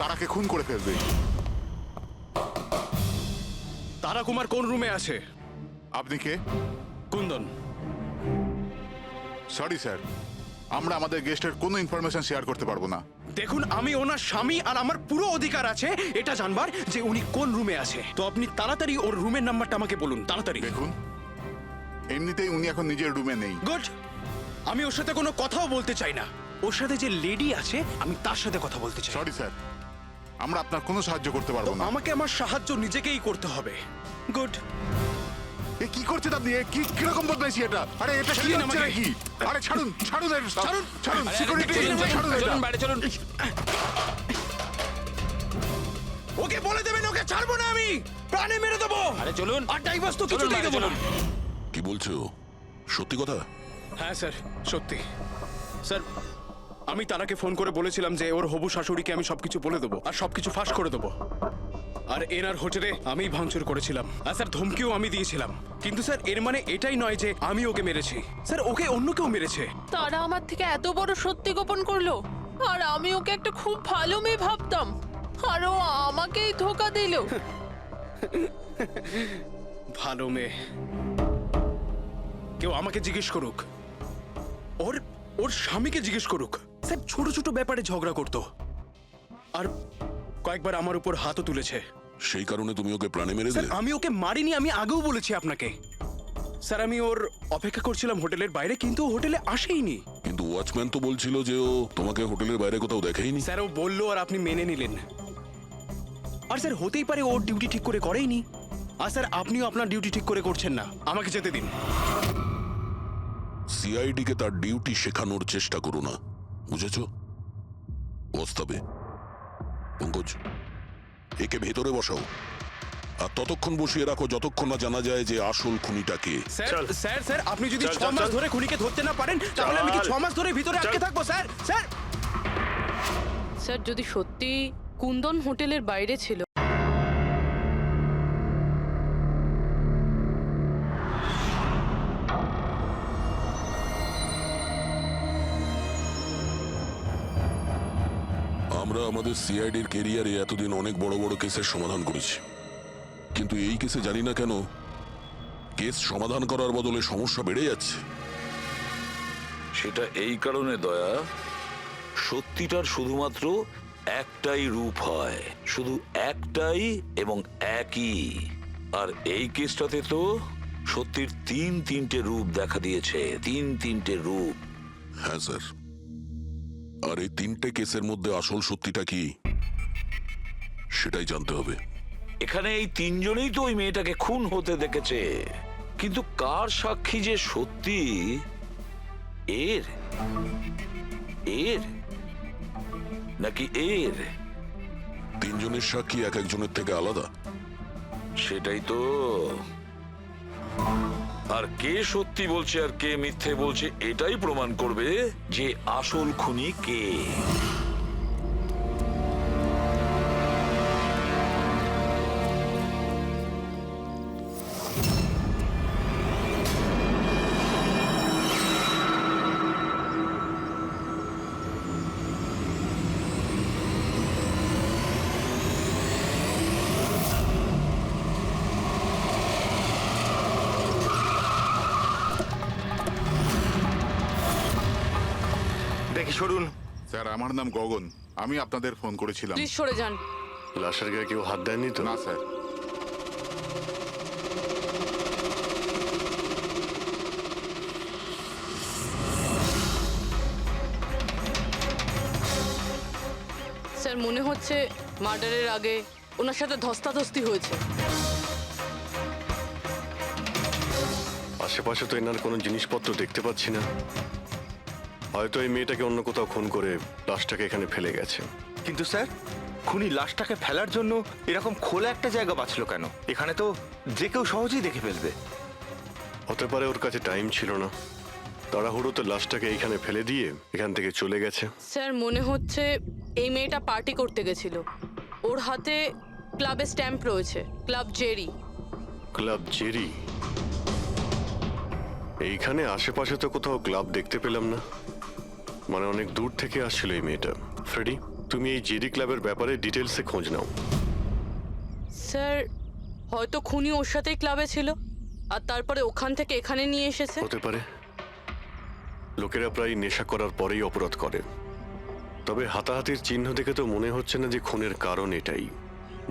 তারাকে খুন করে ফেলবে। তারা কুমার কোন রুমে আছে? আপনি কে? কুন্দন। সরি স্যার, আমরা আমাদের গেস্টের কোনো ইনফরমেশন শেয়ার করতে পারবো না। দেখুন, আমি ওনার স্বামী আর আমার পুরো অধিকার আছে এটা জানবার যে উনি কোন রুমে আছে। তো আপনি তাড়াতাড়ি ওর রুমের নাম্বারটা আমাকে বলুন, তাড়াতাড়ি। দেখুন, এমনিতেই উনি এখন নিজের রুমে নেই। গুড। আমি ওর সাথে কোনো কথাও বলতে চাই না। ওর সাথে যে লেডি আছে আমি তার সাথে কথা বলতে চাই। সরি স্যার, আমরা আপনার কোনো সাহায্য করতে পারবো না। আমাকে আমার সাহায্য নিজেকেই করতে হবে। গুড। এ কি করছেন আপনি? এ কি কিরকম বদমাইশি এটা? আরে এটা কি ছেড়ে দিন হচ্ছে আমাকে। নাকি? আরে ছাড়ুন, ছাড়ুন এটা, ছাড়ুন। ছাড়ুন, আরে, সিকিউরিটি চলুন, ছাড়ুন এটা। চলুন, বাইরে চলুন। ওকে বলে দেবেন ওকে ছাড়বো না আমি, প্রাণে মেরে দেবো। আরে চলুন। আর ডাইভার্স তো কিছুতেই দেবো না। কি বলছো? সত্যি কথা? হ্যাঁ স্যার, সত্যি। স্যার, আমি তারাকে ফোন করে বলেছিলাম যে ওর হবু শাশুড়িকে আমি সবকিছু বলে দেবো আর সবকিছু ফাঁস করে দেবো। আর এনার হোটেলে আমি ভাঙচুর করেছিলাম আর স্যার ধমকিও আমি দিয়েছিলাম। কিন্তু স্যার এর মানে এটাই নয় যে আমি ওকে মেরেছি। স্যার ওকে অন্য কেউ মেরেছে। তারা আমার থেকে এত বড় সত্যি গোপন করলো, আর আমি ওকে একটা খুব ভালো মেয়ে ভাবতাম, আর ও আমাকেই ধোকা দিল। ভালো মেয়ে? কেউ আমাকে জিজ্ঞেস করুক, ওর ওর স্বামীকে জিজ্ঞেস করুক। স্যার ছোট ছোট ব্যাপারে ঝগড়া করতো আর কয়েকবার আমার উপর হাতও তুলেছে। সেই কারণে তুমি ওকে প্রাণে মেরে স্যার দিলে? আমি ওকে মারিনি, আমি আগেও বলেছি আপনাকে। স্যার আমি ওর অপেক্ষা করছিলাম হোটেলের বাইরে, কিন্তু ও হোটেলে আসেইনি। কিন্তু ওয়াচম্যান তো বলছিল যে ও তোমাকে হোটেলের বাইরে কোথাও দেখেইনি। স্যার ও বললো আর আপনি মেনে নিলেন। আর স্যার হতেই পারে ওর ডিউটি ঠিক করে করেইনি। আর স্যার আপনিও আপনার ডিউটি ঠিক করে করছেন না। আমাকে যেতে দিন। সিআইডি কে তার ডিউটি শেখানোর চেষ্টা করো না, বুঝেছো? ওস্তাবে পঙ্কজ, একে ভেতরে বসাও আর ততক্ষণ বসিয়ে রাখো যতক্ষণ না জানা যায় যে আসল খুনিটা কে। স্যার চল। স্যার স্যার আপনি যদি চল, 6 চল, মাস চল। ধরে খুনিকে ধরতে না পারেন তাহলে আমি কি চল। 6 মাস ধরে ভিতরে চল। আটকে থাকবো? স্যার স্যার স্যার যদি সত্যি কুন্দন হোটেলের বাইরে ছিল, আমরা আমাদের সিআইডির কেরিয়ারে এতদিন অনেক বড় বড় কেসের সমাধান করেছি, কিন্তু এই কেসে জানি না কেন কেস সমাধান করার বদলে সমস্যা বেড়ে যাচ্ছে। সেটা এই কারণে দয়া, সত্যিটার শুধুমাত্র একটাই রূপ হয়, শুধু একটাই এবং একই। আর এই কেসটাতে তো সত্যির তিনটে রূপ দেখা দিয়েছে, তিনটে রূপ। হ্যাঁ স্যার, আর এই তিনটে কেসের মধ্যে আসল সত্যিটা কি সেটাই জানতে হবে। এখানে এই তিনজনেই তো ওই মেয়েটাকে খুন হতে দেখেছে, কিন্তু কার সাক্ষী যে সত্যি এর এর নাকি এর, তিনজনের সাক্ষী এক একজনের থেকে আলাদা। সেটাই তো। আর কে সত্যি বলছে আর কে মিথ্যে বলছে এটাই প্রমাণ করবে যে আসল খুনি কে। দেখি সরুন। স্যার আমার নাম গগন, আমি আপনাদের ফোন করেছিলাম। প্লিজ সরে যান। লাশের গায়ে কেউ হাত দেয়নি তো? না স্যার। স্যার মনে হচ্ছে মার্ডারের আগে ওনার সাথে ধস্তাধস্তি হয়েছে। আশেপাশে তো এনার কোনো জিনিসপত্র দেখতে পাচ্ছি না। হয়তো এই মেয়েটাকে অন্য কোথাও খুন করে লাশটাকে এখানে ফেলে গেছে। কিন্তু স্যার, খুনি লাশটাকে ফেলার জন্য এরকম খোলা একটা জায়গা বাঁচলো কেন? এখানে তো যে কেউ সহজেই দেখে ফেলবে। হতে পারে ওর কাছে টাইম ছিল না, তাড়াহুড়োতে লাশটাকে এইখানে ফেলে দিয়ে এখান থেকে চলে গেছে। স্যার মনে হচ্ছে এই মেয়েটা পার্টি করতে গেছিল। ওর হাতে ক্লাবের স্ট্যাম্প রয়েছে, ক্লাব জেরি। Club Jerry? এইখানে আশেপাশে তো কোথাও ক্লাব দেখতে পেলাম না। মানে অনেক দূর থেকে আসছিল এই মেয়েটা। ফ্রেডি, তুমি এই জেডি ক্লাবের ব্যাপারে ডিটেলসে খোঁজ নাও। স্যার হয়তো খুনি ওর সাথেই ক্লাবে ছিল আর তারপরে ওখান থেকে এখানে নিয়ে এসেছে। হতে পারে। লোকেরা প্রায় নেশা করার পরেই অপরাধ করে। তবে হাতাহাতির চিহ্ন দেখে তো মনে হচ্ছে না যে খুনের কারণ এটাই।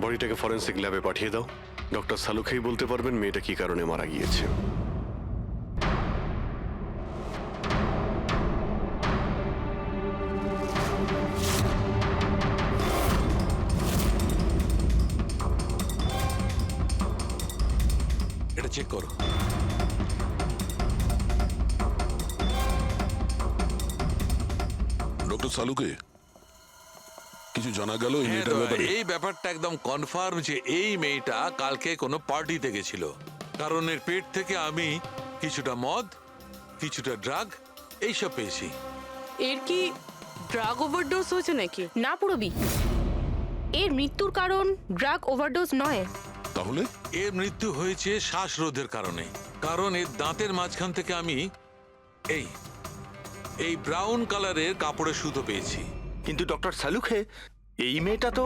বডিটাকে ফরেন্সিক ল্যাবে পাঠিয়ে দাও। ডক্টর সালুখেই বলতে পারবেন মেয়েটা কি কারণে মারা গিয়েছে। এটা চেক করো। ডক্টর সালুকে কিছু জানা গেল এই হ্যাঁ, মেয়েটার তো ব্যাপারে? এই ব্যাপারটা একদম কনফার্ম যে এই মেয়েটা কালকে কোনো পার্টিতে গেছিল। কারণ এর পেট থেকে আমি কিছুটা মদ, কিছুটা ড্রাগ এইসব পেয়েছি। এর কি ড্রাগ ওভারডোজ হয়েছে নাকি? না পুরবি, এর মৃত্যুর কারণ ড্রাগ ওভারডোজ নয়। তাহলে এর মৃত্যু হয়েছে শ্বাসরোধের কারণে। কারণ এর দাঁতের মাঝখান থেকে আমি এই ব্রাউন কালারের কাপড়ের সুতো পেয়েছি। কিন্তু ডক্টর সালুখে, এই মেয়েটা তো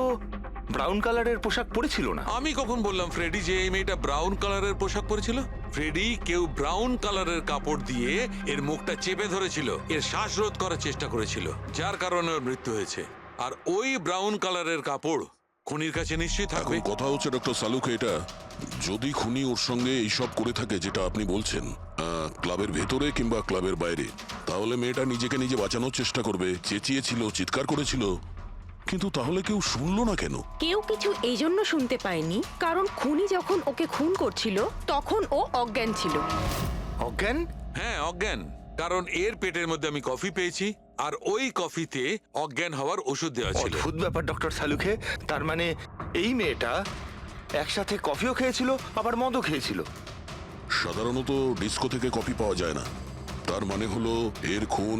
ব্রাউন কালারের পোশাক পরেছিল না। আমি কখন বললাম ফ্রেডি যে এই মেয়েটা ব্রাউন কালারের পোশাক পরেছিল? ফ্রেডি, কেউ ব্রাউন কালারের কাপড় দিয়ে এর মুখটা চেপে ধরেছিল, এর শ্বাসরোধ করার চেষ্টা করেছিল, যার কারণে ওর মৃত্যু হয়েছে। আর ওই ব্রাউন কালারের কাপড় খুনির কাছে নিশ্চয়ই এখন থাকবে। কথা হচ্ছে ডক্টর সালুকে, এটা যদি খুনি ওর সঙ্গে এইসব করে থাকে যেটা আপনি বলছেন, ক্লাবের ভেতরে কিংবা ক্লাবের বাইরে, তাহলে মেয়েটা নিজেকে নিজে বাঁচানোর চেষ্টা করবে, চেঁচিয়েছিল, চিৎকার করেছিল, কিন্তু তাহলে কেউ শুনলো না কেন? কেউ কিছু এই জন্য শুনতে পায়নি কারণ খুনি যখন ওকে খুন করছিল তখন ও অজ্ঞান ছিল। অজ্ঞান? হ্যাঁ, অজ্ঞান। কারণ এর পেটের মধ্যে আমি কফি পেয়েছি, আর ওই কফিতে অজ্ঞান হওয়ার ওষুধ দেওয়া ছিল। অদ্ভুত ব্যাপার ডক্টর সালুখে। তার মানে এই মেয়েটা একসাথে কফিও খেয়েছিল আবার মদও খেয়েছিল। সাধারণত ডিস্কো থেকে কফি পাওয়া যায় না, তার মানে হলো এর খুন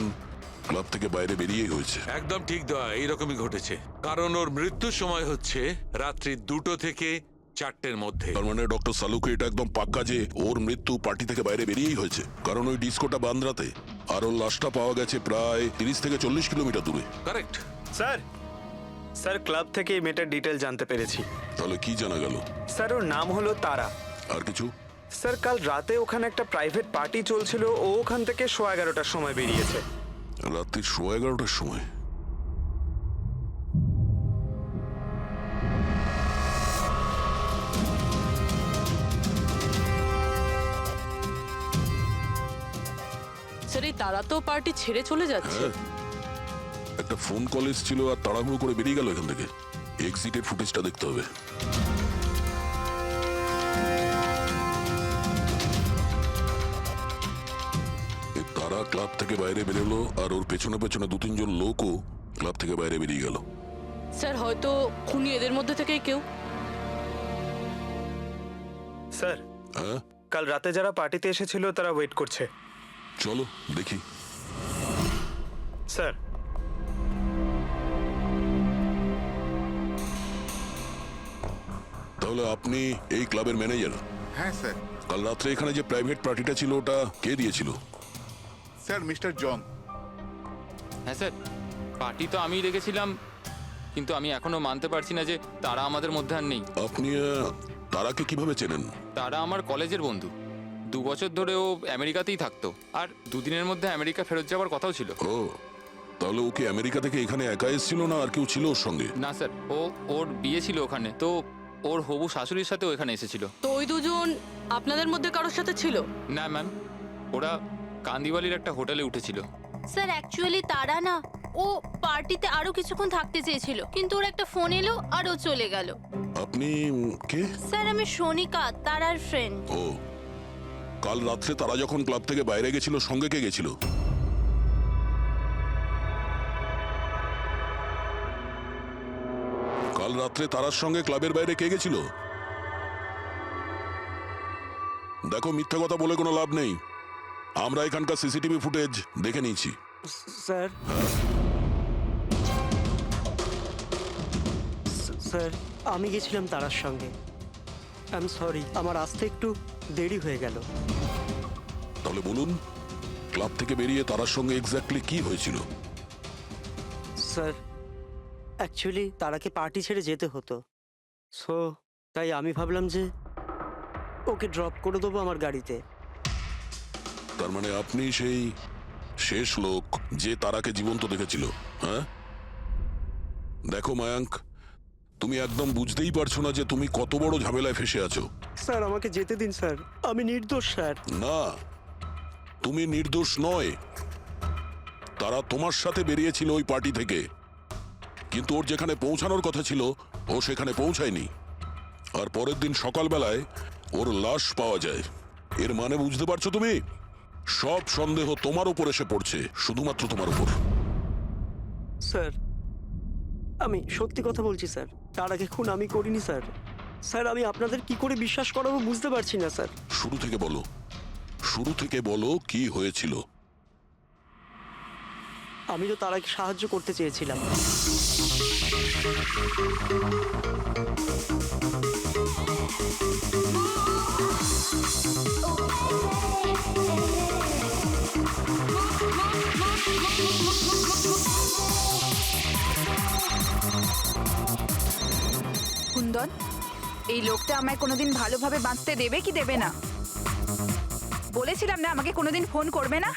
ক্লাব থেকে বাইরে বেরিয়েই হয়েছে। একদম ঠিক দেওয়া, এইরকমই ঘটেছে। কারণ ওর মৃত্যুর সময় হচ্ছে রাত্রি 2টো থেকে 4টের মধ্যে। তার মানে ডক্টর সালুকে এটা একদম পাক্কা যে ওর মৃত্যু পার্টি থেকে বাইরে বেরিয়েই হয়েছে, কারণ ওই ডিস্কোটা বান্দ্রাতে, আর ওর লাশটা পাওয়া গেছে প্রায় 30 থেকে 40 কিলোমিটার দূরে। কারেক্ট। স্যার ক্লাব থেকে এই মেয়েটার ডিটেল জানতে পেরেছি। তাহলে কি জানা গেল? স্যার ওর নাম হলো তারা। আর কিছু? স্যার কাল রাতে ওখানে একটা প্রাইভেট পার্টি চলছিল, ও ওখান থেকে 11:15টার সময় বেরিয়েছে। রাত্রি 11:15টার সময়? স্যার এই তারা তো পার্টি ছেড়ে চলে যাচ্ছে। হ্যাঁ, একটা ফোন কল এসেছিল আর তাড়াহুড়ো করে বেরিয়ে গেল এখান থেকে। এক্সিটের ফুটেজটা দেখতে হবে। তারা ক্লাব থেকে বাইরে বেরোলো আর ওর পেছনে পেছনে 2-3 জন লোকও ক্লাব থেকে বাইরে বেরিয়ে গেল। স্যার হয়তো খুনি এদের মধ্যে থেকেই কেউ। স্যার হ্যাঁ, কাল রাতে যারা পার্টিতে এসেছিল তারা ওয়েট করছে। চলো দেখি। স্যার তাহলে আপনি এই ক্লাবের ম্যানেজার? হ্যাঁ স্যার। কাল রাত্রে এখানে যে প্রাইভেট পার্টিটা ছিল ওটা কে দিয়েছিল? Sir mister John. হ্যাঁ স্যার, পার্টি তো আমিই রেখেছিলাম, কিন্তু আমি এখনো মানতে পারছি না যে তারা আমাদের মধ্যে আর নেই। আপনি তারাকে কিভাবে চেনেন? তারা আমার কলেজের বন্ধু। 2 বছর ধরে ও আমেরিকাতেই থাকতো, আর 2 দিনের মধ্যে আমেরিকা ফেরত যাওয়ার কথাও ছিল। ও, তাহলে ওকে আমেরিকা থেকে এখানে একা এসেছিল না আর কেউ ছিল ওর সঙ্গে? না স্যার, ওর বিয়ে ছিল ওখানে, তো ওর হবু শাশুড়ির সাথেও এখানে এসেছিল। তো ওই দুজন আপনাদের মধ্যে কারোর সাথে ছিল? না ম্যাম, ওরা কান্দিওয়ালির একটা হোটেলে উঠেছিল। স্যার অ্যাকচুয়ালি তারা না, ও পার্টিতে আরো কিছুক্ষণ থাকতে চেয়েছিল, কিন্তু ওর একটা ফোন এলো আর ও চলে গেল। আপনি কে? স্যার আমি সোনিকা, তারার ফ্রেন্ড। ও, কাল রাত্রে তারা যখন ক্লাব থেকে বাইরে গেছিল সঙ্গে কে গেছিল? কাল রাত্রে তারার সঙ্গে ক্লাবের বাইরে কে গেছিল? দেখো, মিথ্যা কথা বলে কোনো লাভ নেই। আমরা এখানকার সিসিটিভি ফুটেজ দেখে নিয়েছি। স্যার স্যার আমি গেছিলাম তারার সঙ্গে। আই এম সরি, আমার আসতে একটু দেরি হয়ে গেল। তাহলে বলুন, ক্লাব থেকে বেরিয়ে তারার সঙ্গে এক্স্যাক্টলি কি হয়েছিল? স্যার অ্যাকচুয়ালি তারাকে পার্টি ছেড়ে যেতে হতো, সো তাই আমি ভাবলাম যে ওকে ড্রপ করে দেবো আমার গাড়িতে। তার মানে আপনি সেই শেষ লোক যে তারাকে জীবন্ত দেখেছিল, হ্যাঁ? দেখো মায়াঙ্ক, তুমি একদম বুঝতেই পারছো না যে তুমি কত বড় ঝামেলায় ফেসে আছো। স্যার আমাকে যেতে দিন স্যার, আমি নির্দোষ স্যার। না, তুমি নির্দোষ নয়। তারা তোমার সাথে বেরিয়েছিল ওই পার্টি থেকে, কিন্তু ওর যেখানে পৌঁছানোর কথা ছিল ও সেখানে পৌঁছায়নি। আর পরের দিন সকালবেলায় ওর লাশ পাওয়া যায়। এর মানে বুঝতে পারছো তুমি? সব সন্দেহ তোমার উপর এসে পড়ছে, শুধুমাত্র তোমার উপর। স্যার আমি সত্যি কথা বলছি স্যার, তার আগে খুন আমি করিনি স্যার। স্যার আমি আপনাদের কি করে বিশ্বাস করাবো বুঝতে পারছি না স্যার। শুরু থেকে বলো, শুরু থেকে বলো কি হয়েছিল। আমি তো তারাকে সাহায্য করতে চেয়েছিলাম। কুন্দন, এই লোকটা আমায় কোনোদিন ভালোভাবে বাঁচতে দেবে কি দেবে না? বলেছিলাম না আমাকে কোনোদিন ফোন করবে না।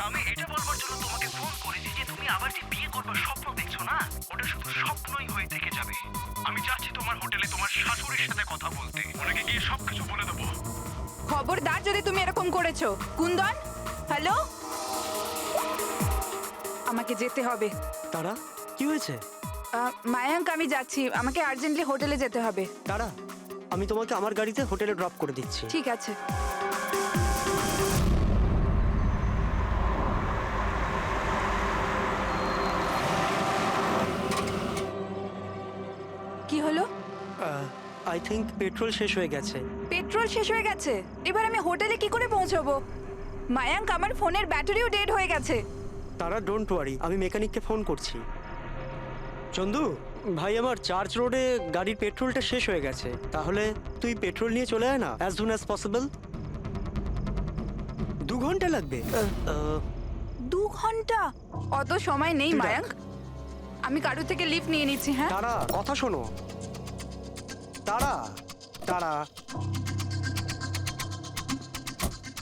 আমি এটা বলবার জন্য তোমাকে ফোন করেছি যে তুমি আবার যে বিয়ে করবার স্বপ্ন দেখছো না, ওটা শুধু স্বপ্নই হয়ে থেকে যাবে। আমি যাচ্ছি তোমার হোটেলে তোমার শাশুড়ির সাথে কথা বলতে, ওনাকে গিয়ে সবকিছু বলে দেবো। খবরদার যদি তুমি এরকম করেছো। কুন্দন, হ্যালো, আমাকে যেতে হবে। তারা কি হয়েছে? মায়াঙ্ক, আমি যাচ্ছি, আমাকে আর্জেন্টলি হোটেলে যেতে হবে। তারা, আমি তোমাকে আমার গাড়িতে হোটেলে ড্রপ করে দিচ্ছি। ঠিক আছে। কি হলো? আই থিঙ্ক পেট্রোল শেষ হয়ে গেছে। পেট্রোল শেষ হয়ে গেছে? এবার আমি হোটেলে কি করে পৌঁছাবো? মায়াঙ্ক, আমার ফোনের ব্যাটারিও ডেড হয়ে গেছে। তারা ডোন্ট ওয়ারি, আমি মেকানিককে ফোন করছি। চন্দু ভাই, আমার চার্চ রোডে গাড়ির পেট্রোলটা শেষ হয়ে গেছে, তাহলে তুই পেট্রোল নিয়ে চলে আয় না অ্যাজ সুন অ্যাজ পসিবল। 2 ঘন্টা লাগবে। 2 ঘন্টা? অত সময় নেই মায়াঙ্ক, আমি কারোর থেকে লিফট নিয়ে নিচ্ছি। হ্যাঁ তারা, কথা শোনো। তারা তারা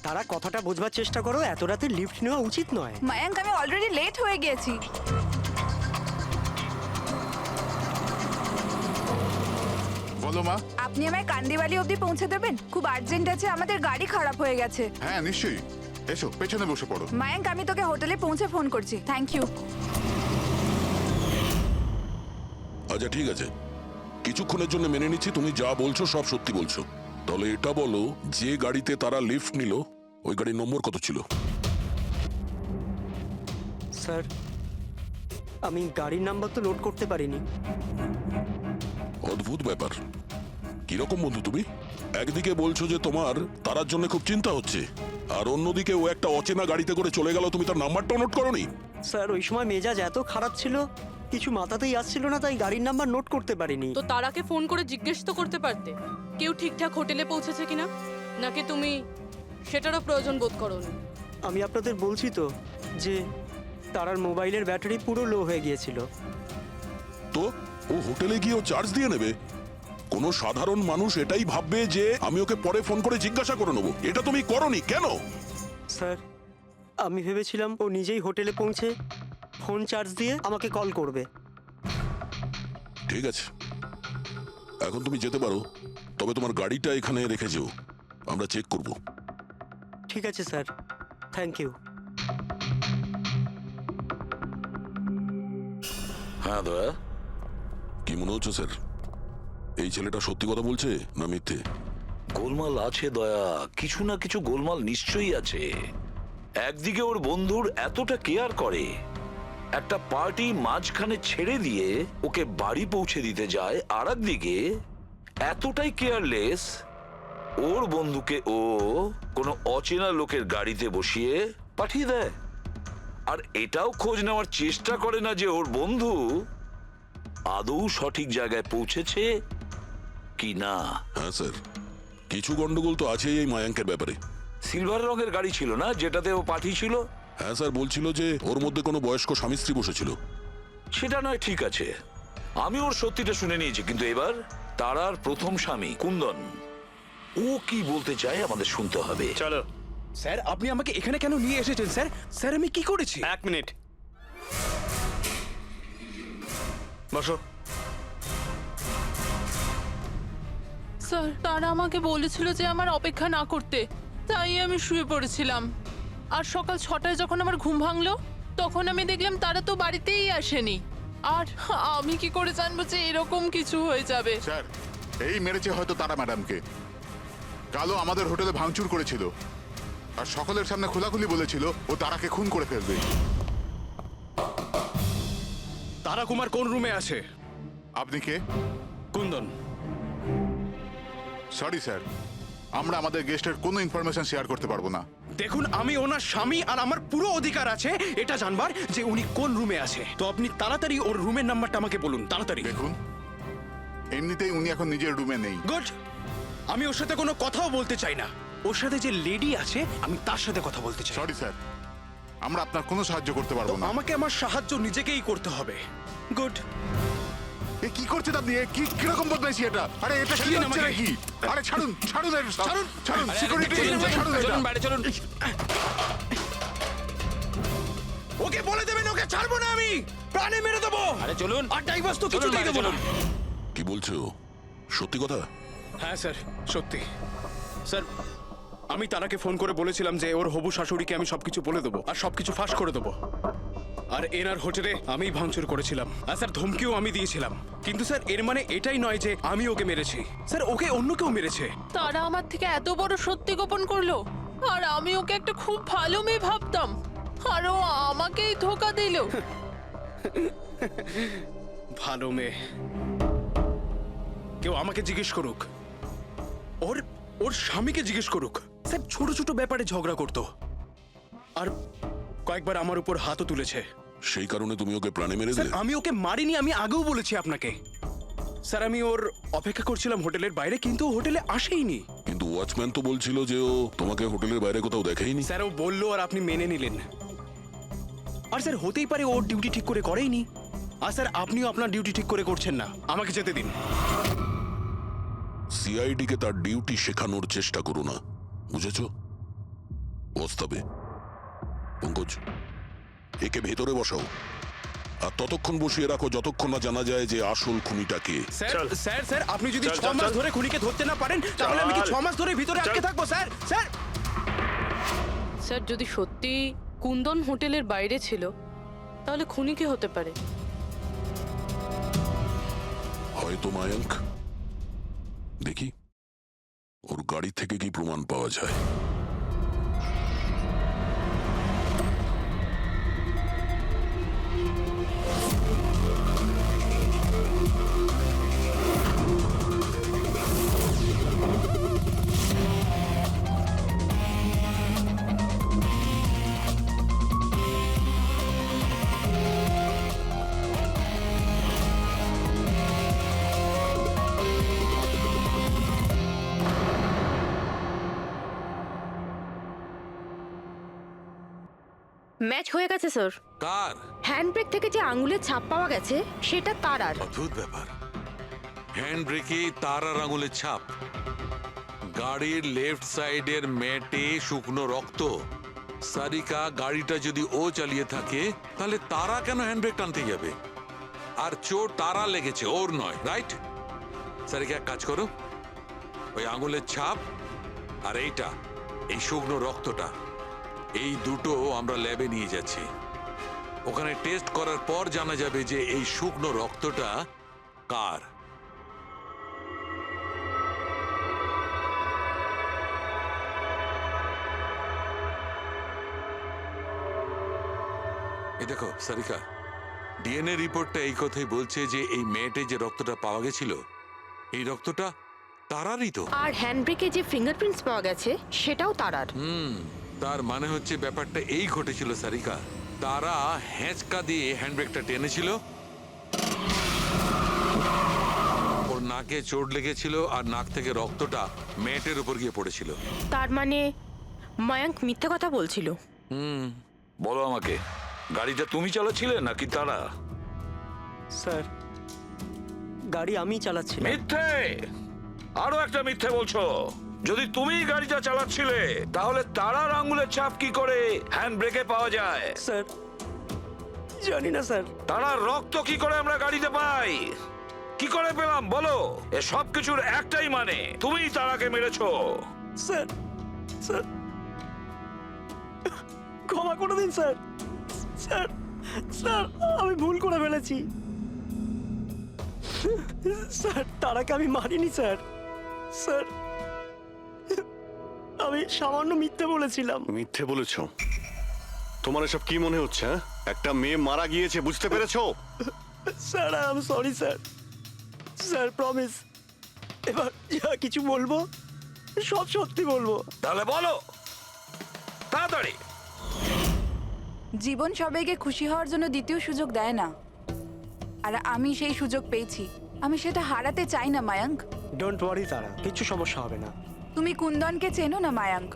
তারা কথাটা বোঝবার চেষ্টা করো, এত রাতে লিফট নেওয়া উচিত নয়। মায়াঙ্ক, আমি অলরেডি লেট হয়ে গেছি। বলো মা। আপনি আমায় কান্দিবালি অবধি পৌঁছে দেবেন? খুব আর্জেন্ট আছে, আমাদের গাড়ি খারাপ হয়ে গেছে। হ্যাঁ নিশ্চয়ই, এসো পেছনে বসে পড়ো। মায়াঙ্ক, আমি তোকে হোটেলে পৌঁছে ফোন করছি। Thank you. আচ্ছা ঠিক আছে, কিছুক্ষণের জন্য মেনে নিচ্ছি তুমি যা বলছো সব সত্যি বলছো। তাহলে এটা বলো, যে গাড়িতে তারা লিফট নিল ওই গাড়ির নম্বর কত ছিল? স্যার আমি গাড়ির নাম্বার তো নোট করতে পারিনি। অদ্ভুত ব্যাপার। কিরকম বন্ধু তুমি? একদিকে বলছো যে তোমার তারার জন্য খুব চিন্তা হচ্ছে, আর অন্যদিকে ও একটা অচেনা গাড়িতে করে চলে গেল, তুমি তার নাম্বারটাও নোট করোনি? স্যার ওই সময় মেজাজ এত খারাপ ছিল, কিছু মাথাতেই আসছিল না, তাই গাড়ির নাম্বার নোট করতে পারিনি। তো তারাকে ফোন করে জিজ্ঞেস তো করতে পারতে কেউ ঠিকঠাক হোটেলে পৌঁছেছে কিনা, নাকি তুমি সেটারও প্রয়োজন বোধ করোনি? আমি আপনাদের বলছি তো যে তারার মোবাইলের ব্যাটারি পুরো লো হয়ে গিয়েছিল। তো ও হোটেলে গিয়ে ও চার্জ দিয়ে নেবে? কোনো সাধারণ মানুষ এটাই ভাববে যে আমি ওকে পরে ফোন করে জিজ্ঞাসা করে নেবো। এটা তুমি করোনি কেন? স্যার আমি ভেবেছিলাম ও নিজেই হোটেলে পৌঁছে ফোন চার্জ দিয়ে আমাকে কল করবে। ঠিক আছে, এখন তুমি যেতে পারো, তবে তোমার গাড়িটা এখানে রেখে যেও, আমরা চেক করব। ঠিক আছে স্যার, থ্যাংক ইউ। হ্যাঁ দয়া। কি মনে হচ্ছে স্যার, এই ছেলেটা সত্যি কথা বলছে না মিথ্যে? গোলমাল আছে দয়া, কিছু না কিছু গোলমাল নিশ্চয়ই আছে। একদিকে ওর বন্ধুর এতটা কেয়ার করে, একটা পার্টি মাঝখানে ছেড়ে দিয়ে ওকে বাড়ি পৌঁছে দিতে যায়, আর একদিকে এতটাই কেয়ারলেস ওর বন্ধুকে ও কোনো অচেনা লোকের গাড়িতে বসিয়ে পাঠিয়ে দেয়। আর এটাও খোঁজ নেওয়ার চেষ্টা করে না যে ওর বন্ধু আদৌ সঠিক জায়গায় পৌঁছেছে কি না। হ্যাঁ স্যার, কিছু গন্ডগোল তো আছেই এই মায়াঙ্কের ব্যাপারে। সিলভার রঙের গাড়ি ছিল না যেটাতে ও পাঠিয়েছিল? হ্যাঁ স্যার, বলছিল যে ওর মধ্যে কোনো বয়স্ক স্বামী স্ত্রী বসেছিল। সেটা নয়, ঠিক আছে, আমি ওর সত্যিটা শুনে নিয়েছি, কিন্তু এবার তারার প্রথম স্বামী কুন্দন, ও কি বলতে চায় আমাদের শুনতে হবে। চলো। স্যার আপনি আমাকে এখানে কেন নিয়ে এসেছেন স্যার? স্যার আমি কি করেছি? 1 মিনিট বসো। স্যার তারা আমাকে বলেছিল যে আমার অপেক্ষা না করতে, তাই আমি শুয়ে পড়েছিলাম। আর সকাল 6টায় যখন আমার ঘুম ভাঙলো তখন আমি দেখলাম তারা তো বাড়িতেই আসেনি। আর আমি কি করে জানবো যে এরকম কিছু হয়ে যাবে? স্যার এই মেরেছে হয়তো তারা ম্যাডামকে। কালো আমাদের হোটেলে ভাঙচুর করেছিল আর সকলের সামনে খোলাখুলি বলেছিল ও তারাকে খুন করে ফেলবে। তারা কুমার কোন রুমে আছে? আপনি কে? কুন্দন। সরি স্যার, আমরা আমাদের গেস্টের কোনো ইনফরমেশন শেয়ার করতে পারবো না। দেখুন আমি ওনার স্বামী আর আমার পুরো অধিকার আছে এটা জানবার যে উনি কোন রুমে আছে। তো আপনি তাড়াতাড়ি ওর রুমের নাম্বারটা আমাকে বলুন, তাড়াতাড়ি। দেখুন এমনিতেই উনি এখন নিজের রুমে নেই। গুড, আমি ওর সাথে কোনো কথাও বলতে চাই না। ওর সাথে যে লেডি আছে আমি তার সাথে কথা বলতে চাই। সরি স্যার, আমরা আপনার কোনো সাহায্য করতে পারবো না। আমাকে আমার সাহায্য নিজেকেই করতে হবে। গুড। এ কি করছেন আপনি? এ কি কিরকম বদমাইশি এটা? আরে এটা কি ছেড়ে দিন হচ্ছে আমাকে। নাকি? আরে ছাড়ুন ছাড়ুন এটা, ছাড়ুন। ছাড়ুন আরে, সিকিউরিটি চলুন, ছাড়ুন এটা। চলুন বাইরে চলুন। ওকে বলে দেবেন ওকে ছাড়বো না আমি, প্রাণে মেরে দেবো। আরে চলুন। আর ডাইভার্স তো কিছুতেই দেবো না। কি বলছো? সত্যি কথা? হ্যাঁ স্যার সত্যি। স্যার আমি তারাকে ফোন করে বলেছিলাম যে ওর হবু শাশুড়িকে আমি সবকিছু বলে দেবো আর সবকিছু ফাঁস করে দেবো। আর এনার হোটেলে আমি ভাঙচুর করেছিলাম আর স্যার ধমকিও আমি দিয়েছিলাম। কিন্তু স্যার এর মানে এটাই নয় যে আমি ওকে মেরেছি, স্যার ওকে অন্য কেউ মেরেছে। তারা আমার থেকে এত বড় সত্যি গোপন করলো আর আমি ওকে একটা খুব ভালো মেয়ে ভাবতাম আর ও আমাকেই ধোকা দিল। ভালো মেয়ে? কেউ আমাকে জিজ্ঞেস করুক, ওর ওর স্বামীকে জিজ্ঞেস করুক। স্যার ছোট ছোট ব্যাপারে ঝগড়া করতো আর কয়েকবার আমার উপর হাতও তুলেছে। সেই কারণে তুমি ওকে প্রাণে মেরে স্যার দিলে? আমি ওকে মারিনি, আমি আগেও বলেছি আপনাকে। স্যার আমি ওর অপেক্ষা করছিলাম হোটেলের বাইরে, কিন্তু ও হোটেলে আসেইনি। কিন্তু ওয়াচম্যান তো বলছিল যে ও তোমাকে হোটেলের বাইরে কোথাও দেখেইনি। স্যার ও বললো আর আপনি মেনে নিলেন। আর স্যার হতেই পারে ওর ডিউটি ঠিক করে করেইনি। আর স্যার আপনিও আপনার ডিউটি ঠিক করে করছেন না, আমাকে যেতে দিন। সিআইডি কে তার ডিউটি শেখানোর চেষ্টা করো না, বুঝেছো? ওস্তাবে পঙ্কজ, একে ভেতরে বসাও আর ততক্ষণ বসিয়ে রাখো যতক্ষণ না জানা যায় যে আসল খুনিটা কে। স্যার স্যার স্যার আপনি যদি চল, 6 চল, মাস চল। ধরে খুনিকে ধরতে না পারেন তাহলে আমি কি 6 মাস ধরে ভিতরে আটকে থাকবো? স্যার স্যার স্যার যদি সত্যি কুন্দন হোটেলের বাইরে ছিল তাহলে খুনি কে হতে পারে? হয়তো মায়াঙ্ক। দেখি ওর গাড়ি থেকে কি প্রমাণ পাওয়া যায়। ম্যাচ হয়ে গেছে স্যার। কার? হ্যান্ডব্রেক থেকে যে আঙুলের ছাপ পাওয়া গেছে সেটা তারার। অদ্ভুত ব্যাপার, হ্যান্ড ব্রেকে তারার আঙুলের ছাপ, গাড়ির লেফট সাইডের ম্যাটে শুকনো রক্ত। সারিকা গাড়িটা যদি ও চালিয়ে থাকে তাহলে তারা কেন হ্যান্ডব্রেক টানতে যাবে? আর চোট তারা লেগেছে, ওর নয়, রাইট? সারিকা এক কাজ করো, ওই আঙুলের ছাপ আর এইটা, এই শুকনো রক্তটা, এই দুটো আমরা ল্যাবে নিয়ে যাচ্ছি। ওখানে টেস্ট করার পর জানা যাবে যে এই শুকনো রক্তটা কার। এই দেখো সারিকা, ডিএনএ রিপোর্টটা এই কথাই বলছে যে এই মেয়েটে যে রক্তটা পাওয়া গেছিল এই রক্তটা তারারই তো। আর হ্যান্ডব্রেকে যে ফিঙ্গারপ্রিন্টস পাওয়া গেছে সেটাও তারার। তার মানে হচ্ছে ব্যাপারটা এই ঘটেছিল সারিকা, তারা হ্যাঁচকা দিয়ে হ্যান্ডব্রেকটা টেনেছিল, ওর নাকে চোট লেগেছিল আর নাক থেকে রক্তটা ম্যাটের উপর গিয়ে পড়েছিল। তার মানে মায়াঙ্ক মিথ্যে কথা বলছিল। বলো আমাকে, গাড়িটা তুমি চালাচ্ছিলে নাকি তারা? স্যার গাড়ি আমি চালাচ্ছিলাম। মিথ্যে, আরো একটা মিথ্যে বলছো। যদি তুমি গাড়িটা চালাচ্ছিলে তাহলে তারার আঙ্গুলের ছাপ কি করে হ্যান্ড ব্রেকে পাওয়া যায়? স্যার জানি না স্যার। তারার রক্ত কি করে আমরা গাড়িতে পাই? কি করে পেলাম বলো? এ সব কিছুর একটাই মানে, তুমিই তারাকে মেরেছো। স্যার স্যার ক্ষমা করে দিন স্যার। স্যার স্যার আমি ভুল করে ফেলেছি স্যার। তারাকে আমি মারিনি স্যার। স্যার আমি সামান্য মিথ্যে বলেছিলাম। মিথ্যে বলেছ? তোমার এসব কি মনে হচ্ছে? হ্যাঁ, একটা মেয়ে মারা গিয়েছে, বুঝতে পেরেছো? Sir I am sorry sir. Sir promise এবার যা কিছু বলবো সব সত্যি বলবো। তাহলে বলো তাড়াতাড়ি। জীবন সবাইকে খুশি হওয়ার জন্য দ্বিতীয় সুযোগ দেয় না, আর আমি সেই সুযোগ পেয়েছি। আমি সেটা হারাতে চাই না মায়াঙ্ক। ডোন্ট ওয়ারি তারা, কিছু সমস্যা হবে না। তুমি কুন্দনকে চেনো না মায়াঙ্ক?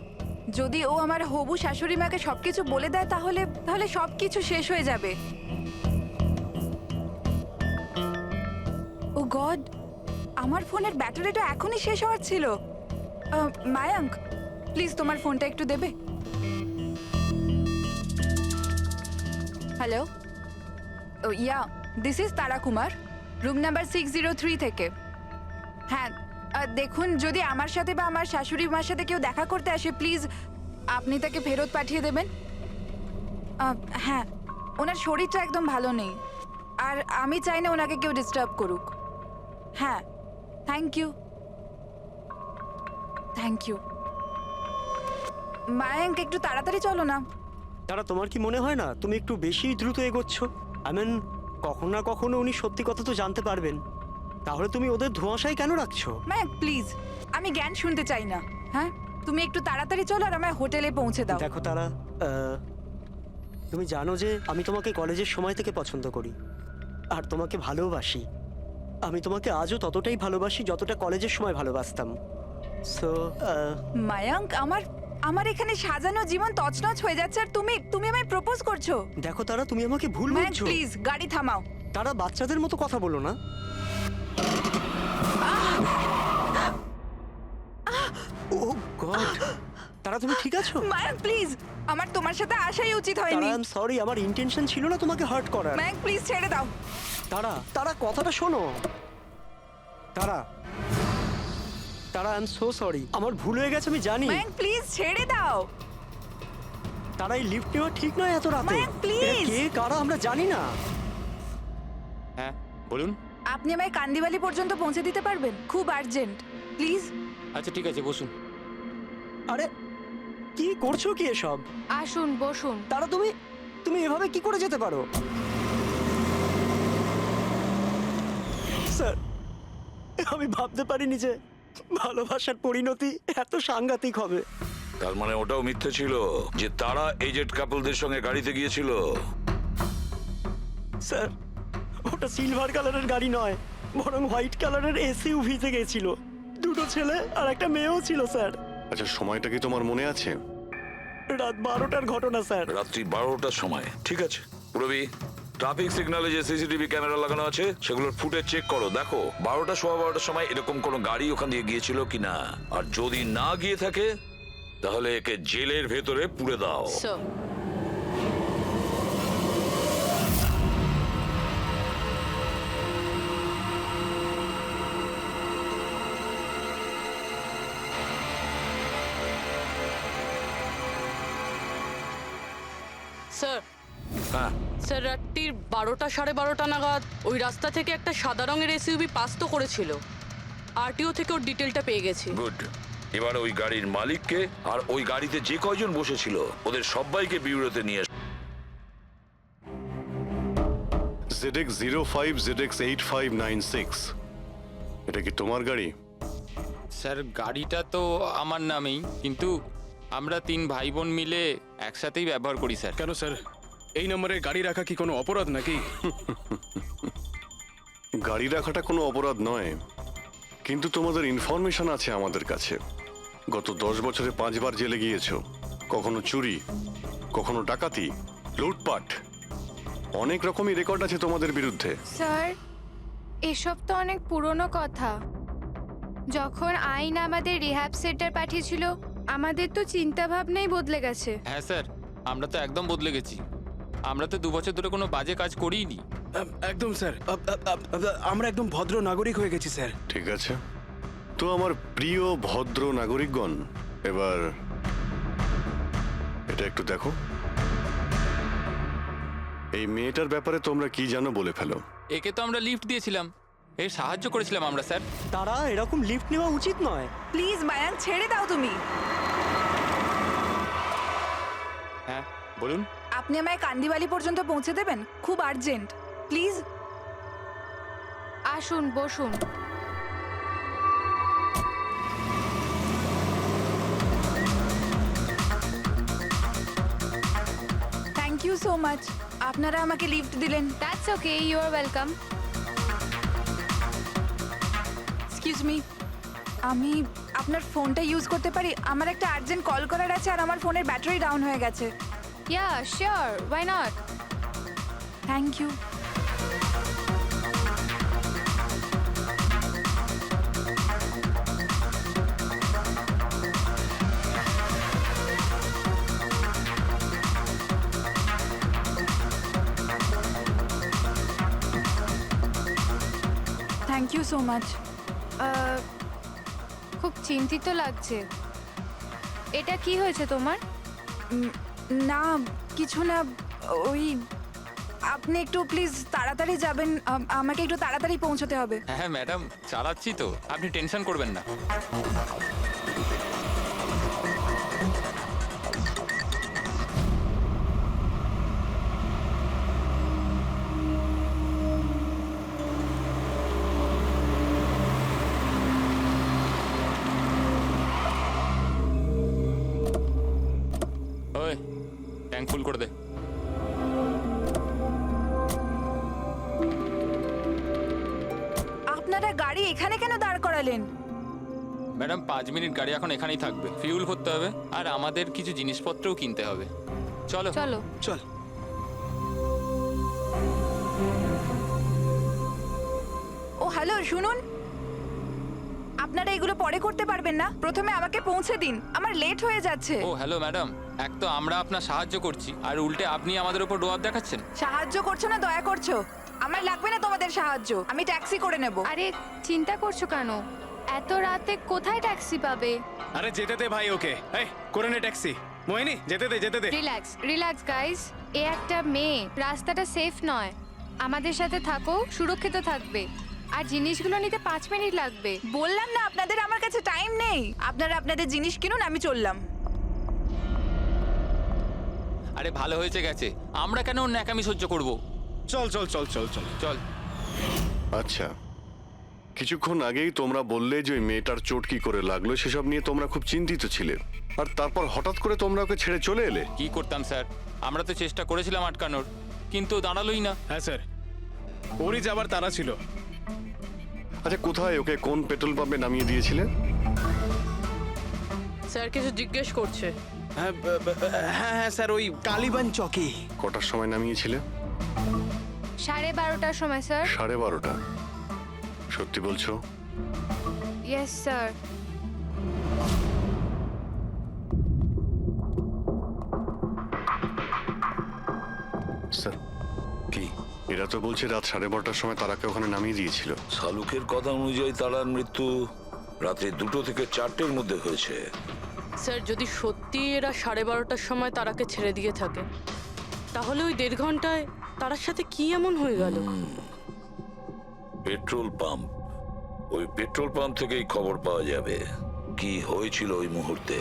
যদি ও আমার হবু শাশুড়ি মাকে সবকিছু বলে দেয় তাহলে তাহলে সবকিছু শেষ হয়ে যাবে। ও গড, আমার ফোনের ব্যাটারিটা এখনই শেষ হওয়ার ছিল। মায়াঙ্ক প্লিজ তোমার ফোনটা একটু দেবে? Hello, oh yeah, this is Tara Kumar, room number 603 থেকে। হ্যাঁ দেখুন, যদি আমার সাথে বা আমার শাশুড়ি মার সাথে কেউ দেখা করতে আসে প্লিজ আপনি তাকে ফেরত পাঠিয়ে দেবেন। হ্যাঁ, ওনার শরীরটা একদম ভালো নেই, আর আমি চাই না ওনাকে কেউ ডিস্টার্ব করুক। হ্যাঁ, thank you thank you. Mayank একটু তাড়াতাড়ি চলো না। তারা তোমার কি মনে হয় না তুমি একটু বেশি দ্রুত এগোচ্ছ? আই মিন কখনো না কখনো উনি সত্যি কথা তো জানতে পারবেন, তাহলে তুমি ওদের ধোঁয়াশায় কেন রাখছো? মায়াঙ্ক প্লিজ, আমি জ্ঞান শুনতে চাই না। হ্যাঁ, তুমি একটু তাড়াতাড়ি চলো আর আমায় হোটেলে পৌঁছে দাও। দেখো তারা, তুমি জানো যে আমি তোমাকে কলেজের সময় থেকে পছন্দ করি আর তোমাকে ভালোবাসি। আমি তোমাকে আজও ততটাই ভালোবাসি যতটা কলেজের সময় ভালোবাসতাম। সো মায়াঙ্ক, আমার এখানে সাজানো জীবন তছনছ হয়ে যাচ্ছে আর তুমি আমায় প্রপোজ করছো। দেখো তারা, তুমি আমাকে ভুল মায়াঙ্ক বুঝছো। প্লিজ গাড়ি থামাও। তারা বাচ্চাদের মতো কথা বলো না। ও গড, তারা তুমি ঠিক আছো? মায়াঙ্ক প্লিজ, আমার তোমার সাথে আসাই উচিত তারা হয়নি। আই এম সরি, আমার ইন্টেনশন ছিল না তোমাকে হার্ট করার। মায়াঙ্ক প্লিজ ছেড়ে দাও। তারা কথাটা শোনো। তারা আই এম সো সরি, আমার ভুল হয়ে গেছে আমি জানি। মায়াঙ্ক প্লিজ ছেড়ে দাও। তারা এই লিফট নেওয়া ঠিক নয় এত রাতে। মায়াঙ্ক, please! এরা কে কারা আমরা জানি না। হ্যাঁ বলুন। আপনি আমায় কান্দিবালি পর্যন্ত পৌঁছে দিতে পারবেন? খুব আর্জেন্ট, প্লিজ। আচ্ছা ঠিক আছে, বসুন। আরে কি করছো কি এসব? আসুন বসুন। তারা তুমি এভাবে কি করে যেতে পারো? স্যার আমি ভাবতে পারিনি যে ভালোবাসার পরিণতি এত সাংঘাতিক হবে। তার মানে ওটাও মিথ্যে ছিল যে তারা এজেড কাপলদের সঙ্গে গাড়িতে গিয়েছিল? স্যার ওটা সিলভার কালারের গাড়ি নয়, বরং হোয়াইট কালারের এসইউভিতে গেছিল। দুটো ছেলে আর একটা মেয়েও ছিল স্যার। আচ্ছা সময়টা কি তোমার মনে আছে? রাত 12টার ঘটনা স্যার। রাত্রি 12টার সময়, ঠিক আছে। পুরবি, ট্রাফিক সিগন্যালে যে সিসিটিভি ক্যামেরা লাগানো আছে সেগুলোর ফুটেজ চেক করো, দেখো 12টা সোয়া 12টার সময় এরকম কোনো গাড়ি ওখান দিয়ে গিয়েছিল কিনা। আর যদি না গিয়ে থাকে তাহলে একে জেলের ভেতরে পুরে দাও। স্যার, স্যার হ্যাঁ, স্যার রাত্রির 12টা সাড়ে 12টা নাগাদ ওই রাস্তা থেকে একটা সাদা রঙের এসইউভি পাস তো করেছিল। আরটিও থেকে ওর ডিটেলটা পেয়ে গেছি। গুড। এবার ওই গাড়ির মালিককে আর ওই গাড়িতে যে কয়জন বসেছিল ওদের সবাইকে বিউরোতে নিয়ে ZX05 ZX8596, এটা কি তোমার গাড়ি? স্যার গাড়িটা তো আমার নামেই, কিন্তু আমরা 3 ভাই বোন মিলে একসাথেই ব্যবহার করি স্যার। কেন স্যার, এই নম্বরে গাড়ি রাখা কি কোনো অপরাধ নাকি? গাড়ি রাখাটা কোনো অপরাধ নয়, কিন্তু তোমাদের ইনফরমেশন আছে আমাদের কাছে। গত 10 বছরে 5 বার জেলে গিয়েছো, কখনো চুরি, কখনো ডাকাতি, লুটপাট, অনেক রকমই রেকর্ড আছে তোমাদের বিরুদ্ধে। স্যার এসব তো অনেক পুরনো কথা। যখন আইন আমাদের রিহ্যাব সেন্টার পাঠিয়েছিল আমাদের তো চিন্তা ভাবনাই বদলে গেছে। হ্যাঁ স্যার, আমরা তো একদম বদলে গেছি। আমরা তো 2 বছর ধরে কোনো বাজে কাজ করিনি। একদম স্যার, আমরা একদম ভদ্র নাগরিক হয়ে গেছি স্যার। ঠিক আছে, তো আমার প্রিয় ভদ্র নাগরিকগণ, এবার এটা একটু দেখো। এই মেয়েটার ব্যাপারে তোমরা কি জানো বলে ফেলো। একে তো আমরা লিফট দিয়েছিলাম, এর সাহায্য করেছিলাম আমরা স্যার। তারা এরকম লিফট নেওয়া উচিত নয়। প্লিজ বায়ান ছেড়ে দাও তুমি। হ্যাঁ বলুন। আপনি আমায় কান্দিবালি পর্যন্ত পৌঁছে দেবেন? খুব আর্জেন্ট, প্লিজ। আসুন, বসুন। Thank you so much. আপনারা আমাকে লিফট দিলেন। That's okay, you are welcome. Excuse me, আমি আপনার ফোনটা ইউজ করতে পারি? আমার একটা আর্জেন্ট কল করার আছে আর আমার ফোনের ব্যাটারি ডাউন হয়ে গেছে। Yeah sure, why not. Thank you. Thank you so much. খুব চিন্তিত লাগছে। এটা কি হয়েছে তোমার? না কিছু না, ওই আপনি একটু প্লিজ তাড়াতাড়ি যাবেন, আমাকে একটু তাড়াতাড়ি পৌঁছতে হবে। হ্যাঁ ম্যাডাম, চালাচ্ছি তো, আপনি টেনশন করবেন না। ওই ট্যাঙ্ক ফুল করে দে। আপনারা গাড়ি এখানে কেন দাঁড় করালেন? ম্যাডাম 5 মিনিট গাড়ি এখন এখানেই থাকবে, ফিউল ভরতে হবে আর আমাদের কিছু জিনিসপত্রও কিনতে হবে। চলো চলো চল। ও হ্যালো, শুনুন, আপনারা এগুলো পরে করতে পারবেন না? প্রথমে আমাকে পৌঁছে দিন, আমার লেট হয়ে যাচ্ছে। ও হ্যালো ম্যাডাম, এক তো আমরা আপনার সাহায্য করছি আর উল্টে আপনি আমাদের উপর ডোয়াব দেখাচ্ছেন। সাহায্য করছো না দয়া করছো? আমার লাগবে না তোমাদের সাহায্য, আমি ট্যাক্সি করে নেব। আরে চিন্তা করছো কেন? এত রাতে কোথায় ট্যাক্সি পাবে? আরে যেতে দে ভাই ওকে, এই করে নে ট্যাক্সি। মোহিনী যেতে দে, যেতে দে। রিল্যাক্স রিল্যাক্স গাইস, এ একটা মেয়ে, রাস্তাটা সেফ নয়। আমাদের সাথে থাকো, সুরক্ষিত থাকবে। আর জিনিসগুলো নিতে 5 মিনিট লাগবে। বললাম না আপনাদের আমার কাছে টাইম নেই। আপনারা আপনাদের জিনিস কিনুন, আমি চললাম। আরে ভালো হয়েছে গেছে, আমরা কেন ওর ন্যাকামি সহ্য করব? চল চল চল চল চল চল। আচ্ছা, কিছুক্ষণ আগেই তোমরা বললে যে ওই মেয়েটার চোট কি করে লাগলো সেসব নিয়ে তোমরা খুব চিন্তিত ছিলে, আর তারপর হঠাৎ করে তোমরা ওকে ছেড়ে চলে এলে। কি করতাম স্যার, আমরা তো চেষ্টা করেছিলাম আটকানোর, কিন্তু দাঁড়ালোই না। হ্যাঁ স্যার, ওরই যাবার তারা ছিল। আচ্ছা, কোথায় ওকে কোন পেট্রোল পাম্পে নামিয়ে দিয়েছিলে? স্যার কিছু জিজ্ঞেস করছে। হ্যাঁ হ্যাঁ স্যার, ওই কালীবান চকে। কটার সময় নামিয়েছিলে? 12:30টার সময় স্যার। 12:30টা? সত্যি বলছো? Yes sir. স্যার কি এরা তো বলছে রাত 12:30টার সময় তারাকে ওখানে নামিয়ে দিয়েছিল। শালুকের কথা অনুযায়ী তারার মৃত্যু রাতে 2টো থেকে 4টের মধ্যে হয়েছে। স্যার যদি সত্যি এরা 12:30টার সময় তারাকে ছেড়ে দিয়ে থাকে, তাহলে ওই 1.5 ঘন্টায় তারার সাথে কি এমন হয়ে গেল? পেট্রোল পাম্প, ওই পেট্রোল পাম্প থেকেই খবর পাওয়া যাবে কি হয়েছিল ওই মুহূর্তে।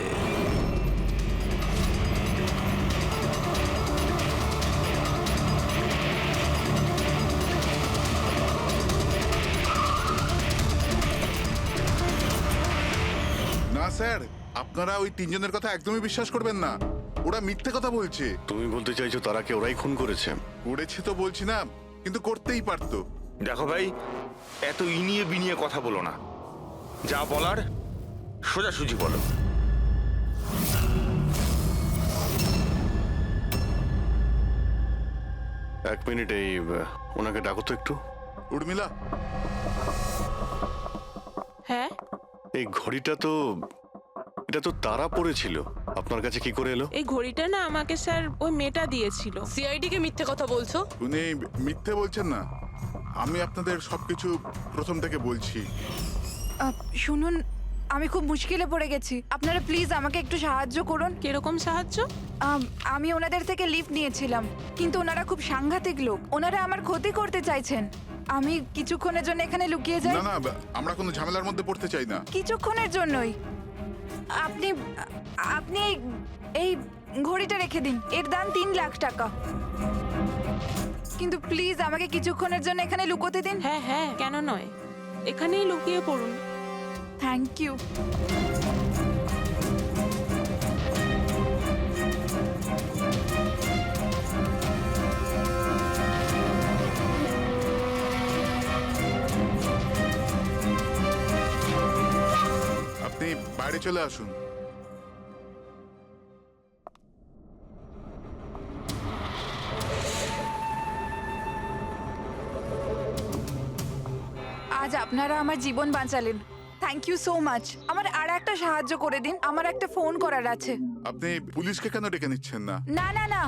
না স্যার, আপনারা ওই 3 জনের কথা একদমই বিশ্বাস করবেন না। ওরা মিথ্যে কথা বলছে। তুমি বলতে চাইছো তারাকে ওরাই খুন করেছে? করেছে তো বলছি না, কিন্তু করতেই পারতো। দেখো ভাই, এত ইনিয়ে বিনিয়ে কথা বলো না, যা বলার সোজাসুজি বলো। এক মিনিট, এই ওনাকে ডাকো তো একটু। উর্মিলা, হ্যাঁ এই ঘড়িটা তো, এটা তো তারা পড়েছিল, আপনার কাছে কি করে এলো? এই ঘড়িটা না আমাকে স্যার ওই মেয়েটা দিয়েছিল। সিআইডি কে মিথ্যে কথা বলছো? উনি মিথ্যে বলছেন না, আমি আপনাদের সবকিছু প্রথম থেকে বলছি। শুনুন, আমি খুব মুশকিলে পড়ে গেছি, আপনারা প্লিজ আমাকে একটু সাহায্য করুন। কিরকম সাহায্য? আমি ওনাদের থেকে লিফট নিয়েছিলাম, কিন্তু ওনারা খুব সাংঘাতিক লোক, ওনারা আমার ক্ষতি করতে চাইছেন। আমি কিছুক্ষণের জন্য এখানে লুকিয়ে যাই। না না, আমরা কোনো ঝামেলার মধ্যে পড়তে চাই না। কিছুক্ষণের জন্যই। আপনি আপনি এই ঘড়িটা রেখে দিন, এর দাম 3 লাখ টাকা। কিন্তু প্লিজ আমাকে কিছুক্ষণের জন্য এখানে লুকোতে দিন। হ্যাঁ হ্যাঁ, কেন নয়, এখানেই লুকিয়ে পড়ুন। Thank you. আপনি বাইরে চলে আসুন। আজ আপনারা আমার জীবন বাঁচালেন, থ্যাংক ইউ সো মাচ। আমার আর একটা সাহায্য করে দিন, আমার একটা ফোন করার আছে। আপনি পুলিশকে কেন ডেকে নিচ্ছেন না? না না না,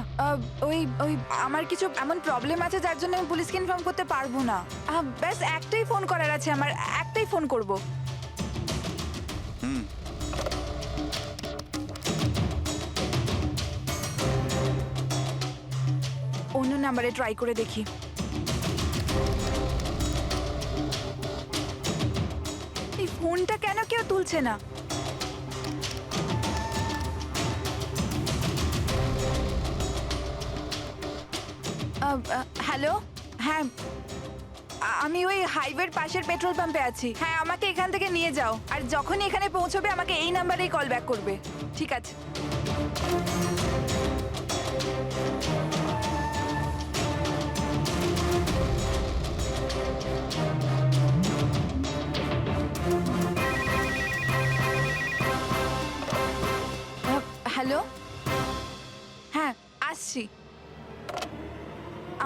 ওই ওই আমার কিছু এমন প্রবলেম আছে যার জন্য আমি পুলিশকে ইনফর্ম করতে পারবো না। ব্যাস একটাই ফোন করার আছে আমার, একটাই ফোন করব। অন্য নাম্বারে ট্রাই করে দেখি। এই ফোনটা কেন কেউ তুলছে না? হ্যালো, হ্যাঁ আমি ওই হাইওয়ের পাশের পেট্রোল পাম্পে আছি। হ্যাঁ, আমাকে এখান থেকে নিয়ে যাও, আর যখনই এখানে পৌঁছবে আমাকে এই নাম্বারেই কল ব্যাক করবে। ঠিক আছে। হ্যালো, হ্যাঁ আসছি।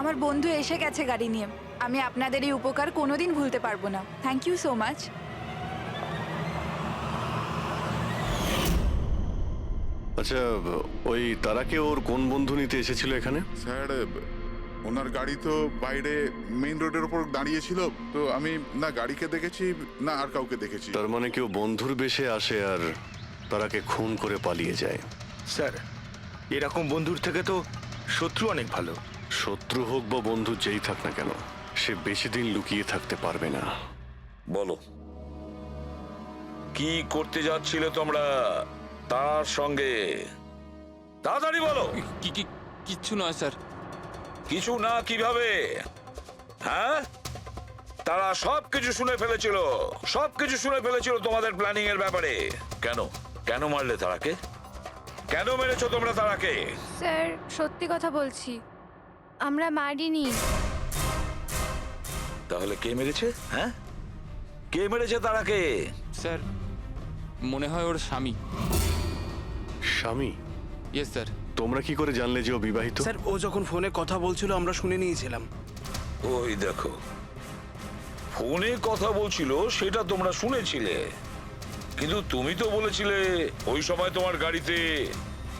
আমার বন্ধু এসে গেছে গাড়ি নিয়ে। আমি আপনাদের এই উপকার কোনোদিন ভুলতে পারবো না। Thank you so much. আচ্ছা, ওই তারাকে ওর কোন বন্ধু নিতে এসেছিল এখানে? স্যার, ওনার গাড়ি তো বাইরে মেইন রোডের উপর দাঁড়িয়ে ছিল, তো আমি না গাড়িকে দেখেছি না আর কাউকে দেখেছি। তার মানে কেউ বন্ধুর বেশে আসে আর তারাকে খুন করে পালিয়ে যায়। স্যার, এরকম বন্ধুর থেকে তো শত্রু অনেক ভালো। শত্রু হোক বা বন্ধু যেই থাক না কেন, সে বেশি দিন লুকিয়ে থাকতে পারবে না। বলো, কি করতে যাচ্ছিলে তোমরা তার সঙ্গে? তাড়াতাড়ি বলো। কিচ্ছু নয় স্যার। কিছু না কিভাবে? হ্যাঁ, তারা সবকিছু শুনে ফেলেছিল, সবকিছু শুনে ফেলেছিল তোমাদের প্ল্যানিং এর ব্যাপারে। কেন কেন মারলে তারাকে? কেন মেরেছো তোমরা তারাকে? স্যার, সত্যি কথা বলছি, আমরা মারিনি। তাহলে কে মেরেছে? হ্যাঁ, কে মেরেছে তারাকে? স্যার, মনে হয় ওর স্বামী। স্বামী? Yes sir. তোমরা কি করে জানলে যে ও বিবাহিত? স্যার, ও যখন ফোনে কথা বলছিল আমরা শুনে নিয়েছিলাম। ওই দেখো, ফোনে কথা বলছিল সেটা তোমরা শুনেছিলে, কিন্তু তুমি তো বলেছিলে ওই সময় তোমার গাড়িতে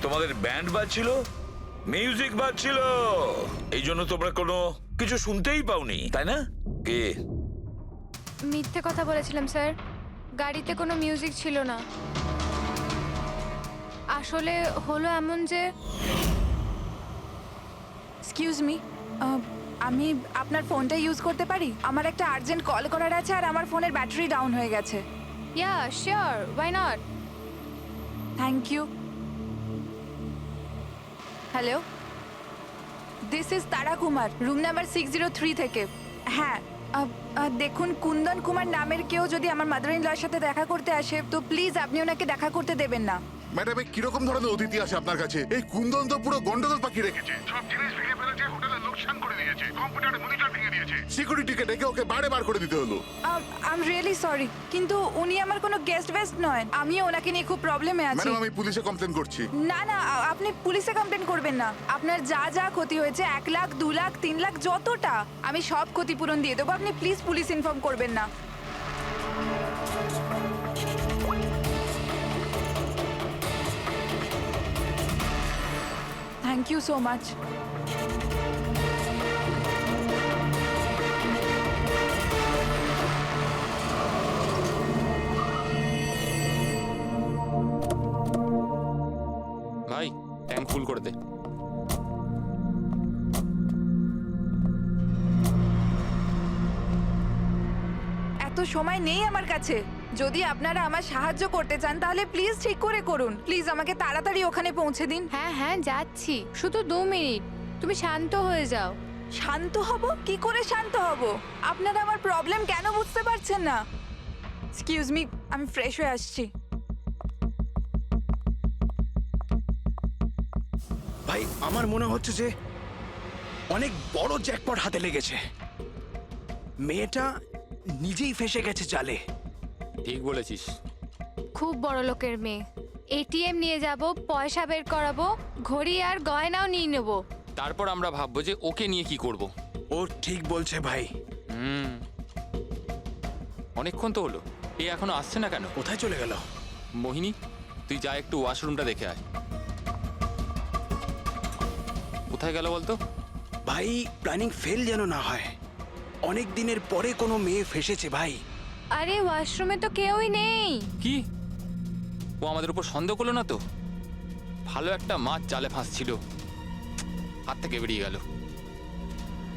তোমাদের ব্যান্ড বাজছিল, মিউজিক বাজছিল, এই জন্য তোমরা কোনো কিছু শুনতেই পাওনি, তাই না? কে? মিথ্যে কথা বলেছিলাম স্যার, গাড়িতে কোনো মিউজিক ছিল না। আসলে হলো এমন যে, এক্সকিউজ মি, আমি আপনার ফোনটা ইউজ করতে পারি? আমার একটা আর্জেন্ট কল করার আছে আর আমার ফোনের ব্যাটারি ডাউন হয়ে গেছে। Yeah sure, why not. Thank you. Hello, this is Tara Kumar, room number 603 থেকে। হ্যাঁ, দেখুন, কুন্দন কুমার নামের কেউ যদি আমার মাদার ইন লর সাথে দেখা করতে আসে তো প্লিজ আপনি ওনাকে দেখা করতে দেবেন না। ম্যাডাম এই কিরকম ধরনের অতিথি আসে আপনার কাছে? এই কুন্দন তো পুরো গন্ডগোল পাকি রেখেছে, সব জিনিস ভেঙে ফেলেছে, হোটেলে লোকসান করে দিয়েছে, কম্পিউটারে মনিটর ভেঙে দিয়েছে। সিকিউরিটিকে ডেকে ওকে বারে বার করে দিতে হলো। আই এম রিয়েলি সরি, কিন্তু উনি আমার কোনো গেস্ট বেস্ট নয়। আমি ওনাকে নিয়ে খুব প্রবলেমে আছি। ম্যাডাম আমি পুলিশে কমপ্লেন করছি। না না, আপনি পুলিশে কমপ্লেন করবেন না। আপনার যা যা ক্ষতি হয়েছে 1 লাখ 2 লাখ 3 লাখ যতটা, আমি সব ক্ষতিপূরণ দিয়ে দেবো। আপনি প্লিজ পুলিশ ইনফর্ম করবেন না। Thank you so much. ভাই ট্যাঙ্ক ফুল করে দে। এত সময় নেই আমার কাছে। যদি আপনারা আমার সাহায্য করতে চান তাহলে প্লিজ ঠিক করে করুন। প্লিজ আমাকে তাড়াতাড়ি ওখানে পৌঁছে দিন। হ্যাঁ হ্যাঁ যাচ্ছি, শুধু 2 মিনিট, তুমি শান্ত হয়ে যাও। শান্ত হব? কি করে শান্ত হব? আপনারা আমার প্রবলেম কেন বুঝতে পারছেন না? এক্সকিউজ মি, আমি ফ্রেশ হয়ে আসছি। ভাই আমার মনে হচ্ছে যে অনেক বড় জ্যাকপট হাতে লেগেছে। মেয়েটা নিজেই ফেসে গেছে জালে। ঠিক বলেছিস। খুব বড় লোকের মেয়ে। এটিএম নিয়ে যাব, পয়সা বের করাবো, ঘড়ি আর গয়নাও নিয়ে নেব। তারপর আমরা ভাববো যে ওকে নিয়ে কি করব। ও ঠিক বলছে ভাই। অনেকক্ষণ তো হলো, এ এখনো আসছে না কেন? কোথায় চলে গেল? মোহিনী, তুই যা একটু ওয়াশরুমটা দেখে আয়। কোথায় গেল বলতো? ভাই প্ল্যানিং ফেল যেন না হয়। অনেক দিনের পরে কোনো মেয়ে ফেসেছে ভাই। আরে ওয়াশরুমে তো কেউই নেই। কি ও আমাদের উপর সন্দেহ করলো না তো? ভালো একটা মাছ জালে ফাঁসছিল, হাত থেকে বেরিয়ে গেল।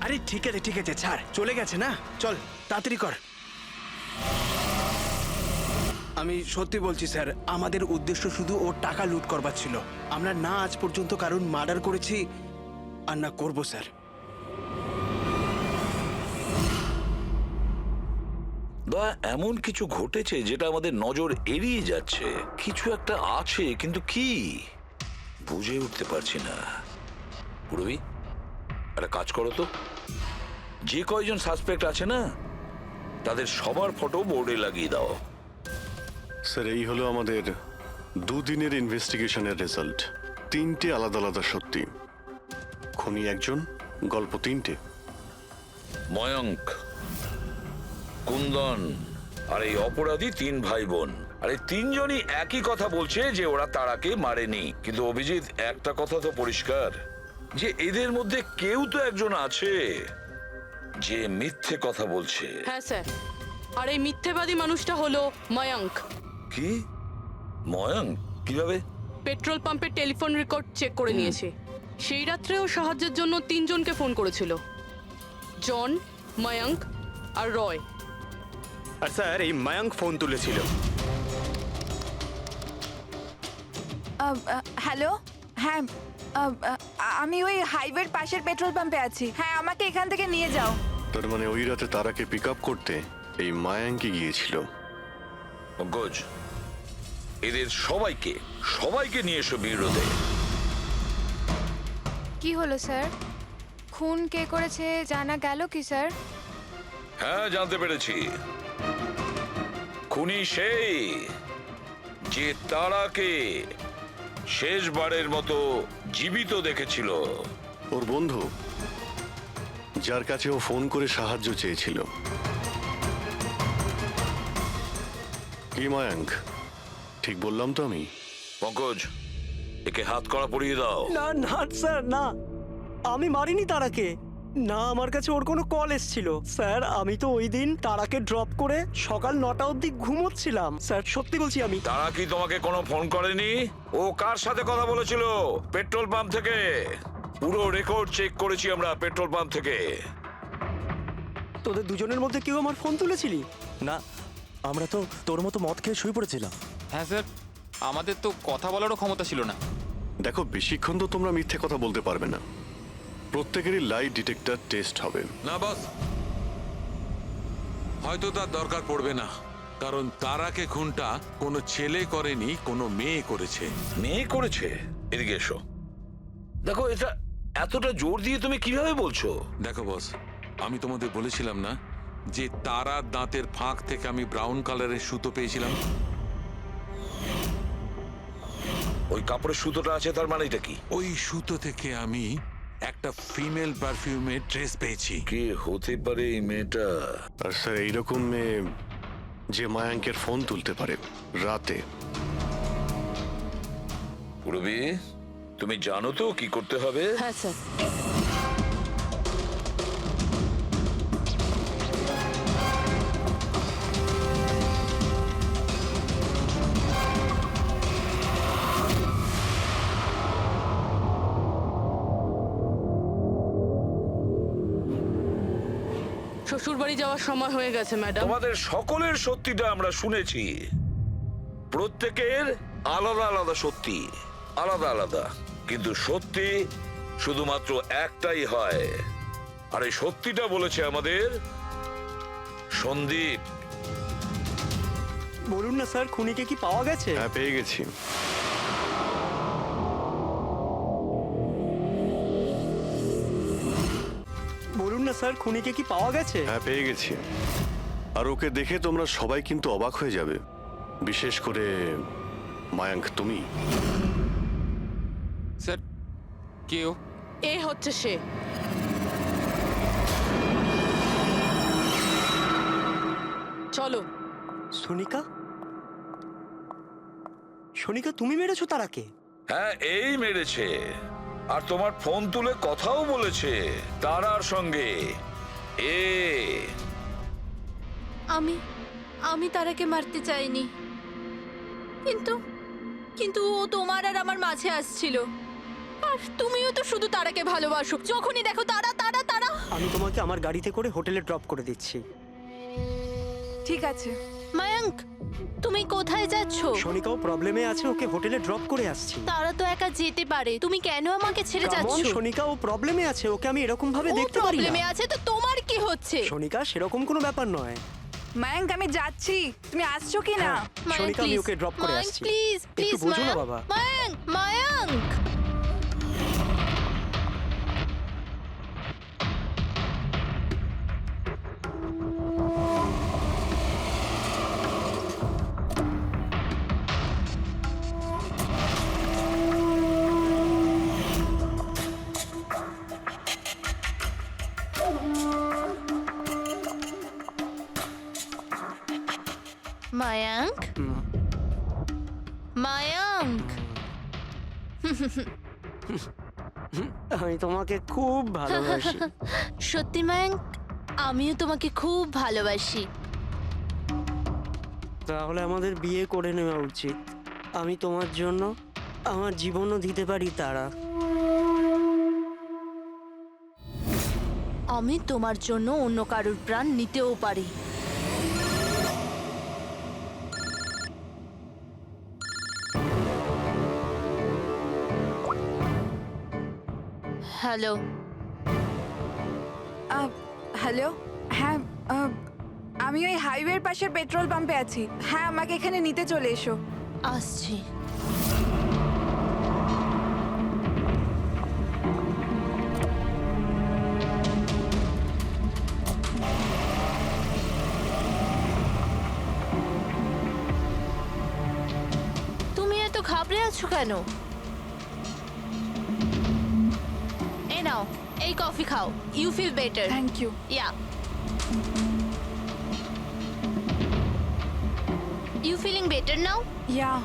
আরে ঠিক আছে ছাড়, চলে গেছে না, চল তাড়াতাড়ি কর। আমি সত্যি বলছি স্যার, আমাদের উদ্দেশ্য শুধু ওর টাকা লুট করবার ছিল। আমরা না আজ পর্যন্ত কারণ মার্ডার করেছি আর না করবো স্যার। বা এমন কিছু ঘটেছে যেটা আমাদের নজর এড়িয়ে যাচ্ছে। কিছু একটা আছে, কিন্তু কি বুঝে উঠতে পারছি না। পুরবি একটা কাজ করো তো, যে কয়জন সাসপেক্ট আছে না তাদের সবার ফটো বোর্ডে লাগিয়ে দাও। স্যার এই হলো আমাদের 2 দিনের ইনভেস্টিগেশনের রেজাল্ট। 3টে আলাদা আলাদা সত্যি। খুনি একজন, গল্প 3টে। ময়ঙ্ক, কুন্দন আর এই অপরাধী 3 ভাই বোন। আর এই 3 জনই একই কথা বলছে যে ওরা তারাকে মারেনি। কিন্তু অভিজিৎ, একটা কথা তো পরিষ্কার যে এদের মধ্যে কেউ তো একজন আছে যে মিথ্যে কথা বলছে। হ্যাঁ স্যার, আর এই মিথ্যেবাদী মানুষটা হলো ময়ঙ্ক। কি? ময়ঙ্ক? কিভাবে? পেট্রোল পাম্পের টেলিফোন রেকর্ড চেক করে নিয়েছে। সেই রাত্রে ও সাহায্যের জন্য 3 জনকে ফোন করেছিল, জন, ময়ঙ্ক আর রয়। আর স্যার এই মায়াঙ্ক ফোন তুলেছিল। হ্যালো, হ্যাঁ আমি ওই হাইওয়ের পাশের পেট্রোল পাম্পে আছি। হ্যাঁ আমাকে এখান থেকে নিয়ে যাও। তার মানে ওই রাতে তারাকে পিক আপ করতে এই মায়াঙ্কি গিয়েছিল। পঙ্কজ, এদের সবাইকে নিয়ে এসো বিরোধে। কি হলো স্যার? খুন কে করেছে জানা গেল কি স্যার? হ্যাঁ জানতে পেরেছি। খুনি সেই যে তারাকে শেষবারের মতো জীবিত দেখেছিল। ওর বন্ধু, যার কাছে ও ফোন করে সাহায্য চেয়েছিল। কি মায়াঙ্ক, ঠিক বললাম তো আমি? পঙ্কজ, একে হাত কড়া পরিয়ে দাও। না না স্যার, না, আমি মারিনি তারাকে। না, আমার কাছে ওর কোনো কল এসেছিল। স্যার আমি তো ওই দিন তারাকে ড্রপ করে সকাল 9টা অবধি ঘুমোচ্ছিলাম। স্যার সত্যি বলছি আমি। তারা কি তোমাকে কোনো ফোন করেনি? ও কার সাথে কথা বলেছিল? পেট্রোল পাম্প থেকে। পুরো রেকর্ড চেক করেছি আমরা পেট্রোল পাম্প থেকে। তোদের দুজনের মধ্যে কেউ আমার ফোন তুলেছিলি? না, আমরা তো তোর মতো মদ খেয়ে শুয়ে পড়েছিলাম। হ্যাঁ স্যার, আমাদের তো কথা বলারও ক্ষমতা ছিল না। দেখো, বেশিক্ষণ তো তোমরা মিথ্যে কথা বলতে পারবে না। প্রত্যেকেরই লাই ডিটেক্টর টেস্ট হবে। না বস, হয়তো তার দরকার পড়বে না। কারণ তারাকে খুনটা কোনো ছেলে করেনি, কোনো মেয়ে করেছে। মেয়ে করেছে? এদিকে এসো। দেখো, এটা এতটা জোর দিয়ে তুমি কিভাবে বলছো? দেখো বস, আমি তোমাদের বলেছিলাম না যে তারার দাঁতের ফাঁক থেকে আমি ব্রাউন কালারের সুতো পেয়েছিলাম? ওই কাপড়ের সুতোটা আছে, তার মানে এটা কি? ওই সুতো থেকে আমি একটা ফিমেল পারফিউমের ড্রেস পেয়েছি। কে হতে পারে এই মেয়েটা? আর স্যার এইরকম মেয়ে যে মায়াঙ্কের ফোন তুলতে পারে রাতে। পুরবি, তুমি জানো তো কি করতে হবে? হ্যাঁ স্যার। শ্বশুর বাড়ি যাওয়ার সময় হয়ে গেছে ম্যাডাম। তোমাদের সকলের সত্যিটা আমরা শুনেছি। প্রত্যেকের আলাদা আলাদা সত্যি, আলাদা আলাদা, কিন্তু সত্যি শুধুমাত্র একটাই হয়। আর এই সত্যিটা বলেছে আমাদের সন্দীপ। বলুন না স্যার, খুনিকে কি পাওয়া গেছে? হ্যাঁ, পেয়ে গেছি। বলুন না স্যার, খুনিকে কি পাওয়া গেছে? হ্যাঁ, পেয়ে গেছি। আর ওকে দেখে তোমরা সবাই কিন্তু অবাক হয়ে যাবে, বিশেষ করে মায়াঙ্ক তুমি। স্যার, কেউ এ হচ্ছে সে। চলো। সোনিকা? সোনিকা, তুমি মেরেছো তারাকে? হ্যাঁ, এই মেরেছে। আর তোমার ফোন তুলে কথাও বলেছে তারার সঙ্গে। আমি তারাকে মারতে চাইনি, কিন্তু কিন্তু ও তোমার আর আমার মাঝে আসছিল। আর তুমিও তো শুধু তারাকে ভালোবাসো, যখনই দেখো তারা তারা তারা। আমি তোমাকে আমার গাড়িতে করে হোটেলে ড্রপ করে দিচ্ছি। ঠিক আছে। মায়াঙ্ক, তুমি কোথায় যাচ্ছ? সোনিকাও প্রবলেমে আছে, ওকে হোটেলে ড্রপ করে আসছি। তারা তো একা যেতে পারে, তুমি কেন আমাকে ছেড়ে যাচ্ছ? সোনিকা ও প্রবলেমে আছে, ওকে আমি এরকম ভাবে ও দেখতে পারি প্রবলেমে না। আছে তো তোমার কি হচ্ছে? সোনিকা, সেরকম কোনো ব্যাপার নয়। মায়াঙ্ক, আমি যাচ্ছি, তুমি আসছো কি না? সোনিকা, আমি ওকে ড্রপ করে আসছি। প্লিজ একটু প্লিজ বোঝো না বাবা। মায়াঙ্ক, মায়াঙ্ক। মায়াঙ্ক, মায়াঙ্ক। আমি তোমাকে খুব ভালোবাসি। সত্যি মায়াঙ্ক, আমিও তোমাকে খুব ভালোবাসি। তাহলে আমাদের বিয়ে করে নেওয়া উচিত। আমি তোমার জন্য আমার জীবনও দিতে পারি তারা। আমি তোমার জন্য অন্য কারোর প্রাণ নিতেও পারি। হ্যালো। হ্যালো। হ্যাঁ, আমি ওই হাইওয়ের পাশের পেট্রোল পাম্পে আছি। হ্যাঁ, আমাকে এখানে নিতে চলে এসো। আসছি। তুমি এত ঘাবড়ে আছো কেন? এই নাও, এই কফি খাও। You feel better. Thank you. Yeah. You feeling better now? Yeah.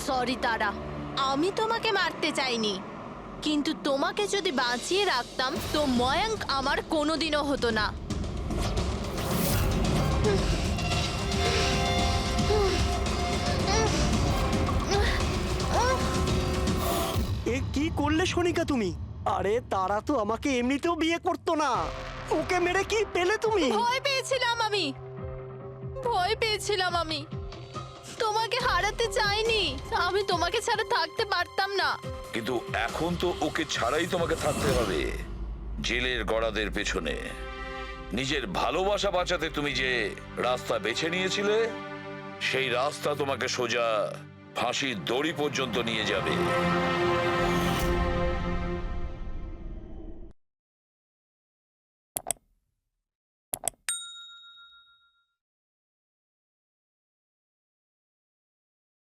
Sorry Tara, আমি তোমাকে মারতে চাইনি, কিন্তু তোমাকে যদি বাঁচিয়ে রাখতাম তো ময়াঙ্ক আমার কোনোদিনও হতো না। করলে সোনিকা তুমি? আরে তারা তো আমাকে এমনিতেও বিয়ে করতো না, ওকে মেরে কি পেলে তুমি? ভয় পেয়েছিলাম আমি তোমাকে হারাতে চাইনি, আমি তোমাকে ছাড়া থাকতে পারতাম না। কিন্তু এখন তো ওকে ছাড়াই তোমাকে থাকতে হবে জেলের গড়াদের পেছনে। নিজের ভালোবাসা বাঁচাতে তুমি যে রাস্তা বেছে নিয়েছিলে, সেই রাস্তা তোমাকে সোজা ফাঁসির দড়ি পর্যন্ত নিয়ে যাবে।